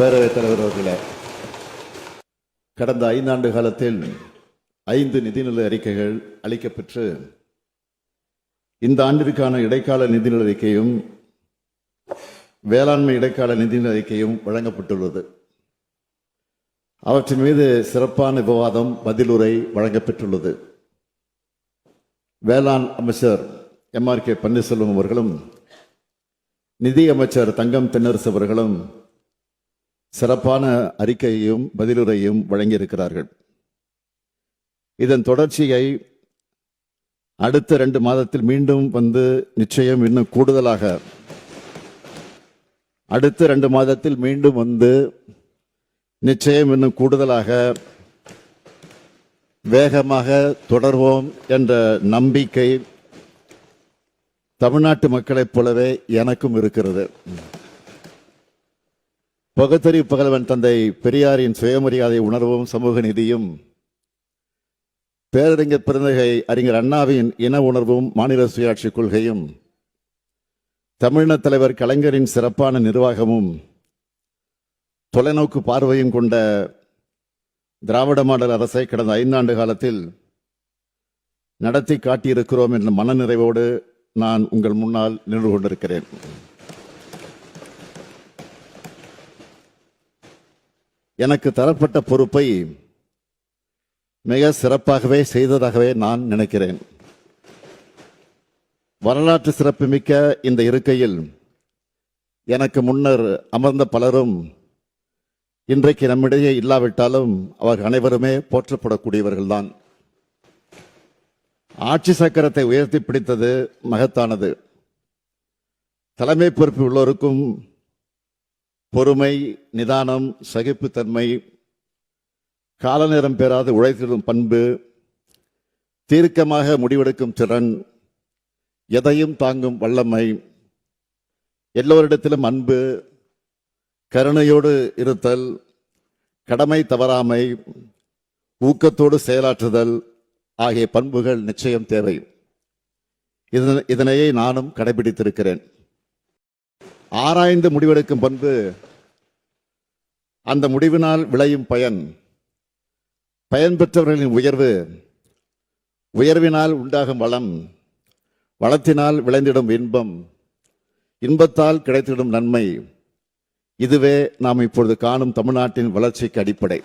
பேரவைத் தலைவர் அவர்களே, கடந்த 5 ஆண்டு காலத்தில் 5 நிதிநிலை அறிக்கைகள் அளிக்கப்பெற்று இந்த ஆண்டிற்கான இடைக்கால நிதிநிலை அறிக்கையும் வேளாண்மை இடைக்கால நிதிநிலை அறிக்கையும் வழங்கப்பட்டுள்ளது. அவற்றின் மீது சிறப்பான விவாதம் பதிலுரை வழங்கப்பெற்றுள்ளது. வேளாண் அமைச்சர் MRK பன்னீர்செல்வம் அவர்களும் நிதி அமைச்சர் தங்கம் தென்னரசு அவர்களும் சிறப்பான அறிக்கையையும் பதிலுரையும் வழங்கியிருக்கிறார்கள். இதன் தொடர்ச்சியை அடுத்த 2 மாதத்தில் மீண்டும் வந்து நிச்சயம் இன்னும் கூடுதலாக அடுத்த 2 மாதத்தில் மீண்டும் வந்து நிச்சயம் இன்னும் கூடுதலாக வேகமாக தொடர்வோம் என்ற நம்பிக்கை தமிழ்நாட்டு மக்களைப் போலவே எனக்கும் இருக்கிறது. பகுத்தறிவு பகலவன் தந்தை பெரியாரின் சுயமரியாதை உணர்வும் சமூக நீதியும், பேரறிஞர் பெருந்தகை அறிஞர் அண்ணாவின் இன உணர்வும் மாநில சுயாட்சி கொள்கையும், தமிழின தலைவர் கலைஞரின் சிறப்பான நிர்வாகமும், தொலைநோக்கு பார்வையும் கொண்ட திராவிட மாடல் அரசை கடந்த 5 ஆண்டு காலத்தில் நடத்தி காட்டியிருக்கிறோம் என்ற மனநிறைவோடு நான் உங்கள் முன்னால் நின்று கொண்டிருக்கிறேன். எனக்கு தரப்பட்ட பொறுப்பை மிக சிறப்பாகவே செய்ததாகவே நான் நினைக்கிறேன். வரலாற்று சிறப்புமிக்க இந்த இருக்கையில் எனக்கு முன்னர் அமர்ந்த பலரும் இன்றைக்கு நம்மிடையே இல்லாவிட்டாலும் அவர்கள் அனைவருமே போற்றப்படக்கூடியவர்கள்தான். ஆட்சி சக்கரத்தை உயர்த்தி பிடித்தது மகத்தானது. தலைமை பொறுப்பில் உள்ளோருக்கும் பொறுமை, நிதானம், சகிப்புத்தன்மை, கால நேரம் பெறாது உழைத்திடும் பண்பு, தீர்க்கமாக முடிவெடுக்கும் திறன், எதையும் தாங்கும் வல்லமை, எல்லோரிடத்திலும் அன்பு, கருணையோடு இருத்தல், கடமை தவறாமை, ஊக்கத்தோடு செயலாற்றுதல் ஆகிய பண்புகள் நிச்சயம் தேவை. இதனையே நானும் கடைபிடித்திருக்கிறேன். ஆராய்ந்து முடிவெடுக்கும் பண்பு, அந்த முடிவினால் விளையும் பயன், பயன் பெற்றவர்களின் உயர்வு, உயர்வினால் உண்டாகும் வளம், வளத்தினால் விளைந்திடும் இன்பம், இன்பத்தால் கிடைத்திடும் நன்மை, இதுவே நாம் இப்பொழுது காணும் தமிழ்நாட்டின் வளர்ச்சிக்கு அடிப்படை.